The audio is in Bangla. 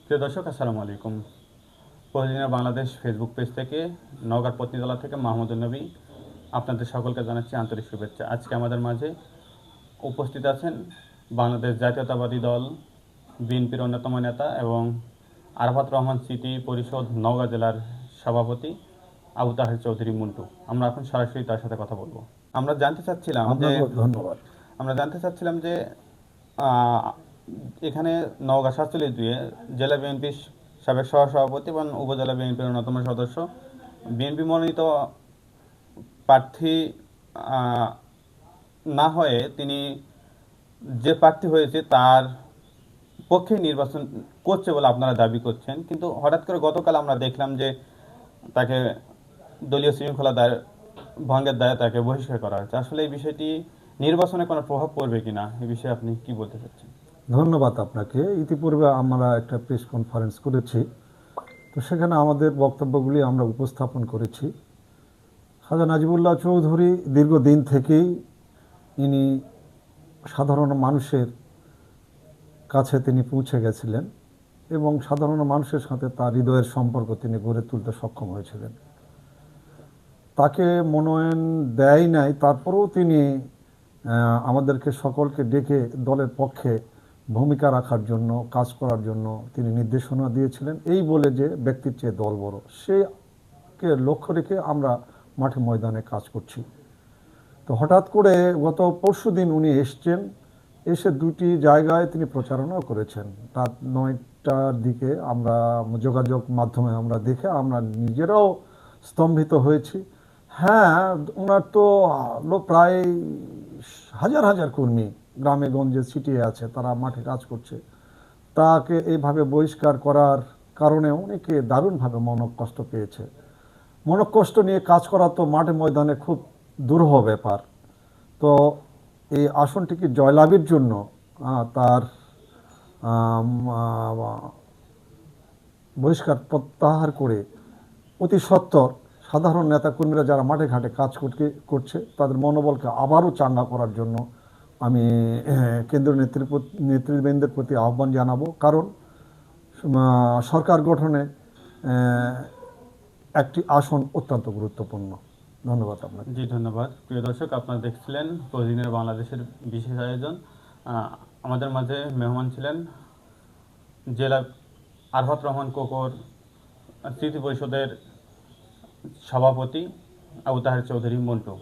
প্রিয় দর্শক, আসসালামু আলাইকুম। প্রতিদিনের বাংলাদেশ ফেসবুক পেজ থেকে, নওগাঁ পত্নীতলা থেকে মাহমুদুল নবী আপনাদের সকলকে জানাচ্ছি আন্তরিক শুভেচ্ছা। আজকে আমাদের মাঝে উপস্থিত আছেন বাংলাদেশ জাতীয়তাবাদী দল বিএনপির অন্যতম নেতা এবং আরাফাত রহমান স্মৃতি পরিষদ নওগাঁ জেলার সভাপতি আবু তাহের চৌধুরী মন্টু। আমরা এখন সরাসরি তার সাথে কথা বলবো। আমরা জানতে চাচ্ছিলাম যে আপনাকেও ধন্যবাদ। আমরা জানতে চাচ্ছিলাম যে আহ, এখানে নওগাঁ 47-2 জেলা বিএনপির সাবেক সহসভাপতি এবং উপজেলা বিএনপির অন্যতম সদস্য, বিএনপি মনোনীত প্রার্থী আহ, না হয়ে তিনি যে প্রার্থী হয়েছে তার পক্ষে নির্বাচন করছে বলে আপনারা দাবি করছেন, কিন্তু হঠাৎ করে গতকাল আমরা দেখলাম যে তাকে দলীয় শৃঙ্খলা ভঙ্গের দায়ে তাকে বহিষ্কার করা হয়েছে। আসলে এই বিষয়টি নির্বাচনে কোনো প্রভাব পড়বে কিনা, এই বিষয়ে আপনি কি বলতে চাচ্ছেন? ধন্যবাদ আপনাকে। ইতিপূর্বে আমরা একটা প্রেস কনফারেন্স করেছি, তো সেখানে আমাদের বক্তব্যগুলি আমরা উপস্থাপন করেছি। খাজা নাজিবুল্লাহ চৌধুরী দীর্ঘদিন থেকেই ইনি সাধারণ মানুষের কাছে তিনি পৌঁছে গেছিলেন এবং সাধারণ মানুষের সাথে তার হৃদয়ের সম্পর্ক তিনি গড়ে তুলতে সক্ষম হয়েছিলেন। তাকে মনোনয়ন দেয় নাই, তারপরেও তিনি আমাদেরকে সকলকে ডেকে দলের পক্ষে ভূমিকা রাখার জন্য, কাজ করার জন্য তিনি নির্দেশনা দিয়েছিলেন। এই বলে যে ব্যক্তির চেয়ে দল বড়, সেকে লক্ষ্য রেখে আমরা মাঠে ময়দানে কাজ করছি। তো হঠাৎ করে গত পরশুদিন উনি এসছেন, এসে দুটি জায়গায় তিনি প্রচারণাও করেছেন। রাত 9টার দিকে আমরা যোগাযোগ মাধ্যমে আমরা দেখে আমরা নিজেরাও স্তম্ভিত হয়েছি। হ্যাঁ, ওনার তো প্রায় হাজার হাজার কর্মী গ্রামে গঞ্জে ছিটিয়ে আছে, তারা মাঠে কাজ করছে। তাকে এইভাবে বহিষ্কার করার কারণে অনেকে দারুণভাবে মনকষ্ট পেয়েছে। মনকষ্ট নিয়ে কাজ করা তো মাঠে ময়দানে খুব দুরূহ ব্যাপার। তো এই আসনটিকে জয়লাভের জন্য তার বহিষ্কার প্রত্যাহার করে অতি সত্বর সাধারণ নেতাকর্মীরা যারা মাঠে ঘাটে কাজ করছে তাদের মনোবলকে আবারও চাঙ্গা করার জন্য আমি কেন্দ্রীয় নেতৃবৃন্দের প্রতি আহ্বান জানাবো। কারণ সরকার গঠনে একটি আসন অত্যন্ত গুরুত্বপূর্ণ। ধন্যবাদ আপনাকে। জি, ধন্যবাদ। প্রিয় দর্শক, আপনারা দেখছিলেন প্রতিদিনের বাংলাদেশের বিশেষ আয়োজন। আমাদের মাঝে মেহমান ছিলেন জেলা আরাফাত রহমান কোকর স্মৃতি পরিষদের সভাপতি আবু তাহের চৌধুরী মন্টু।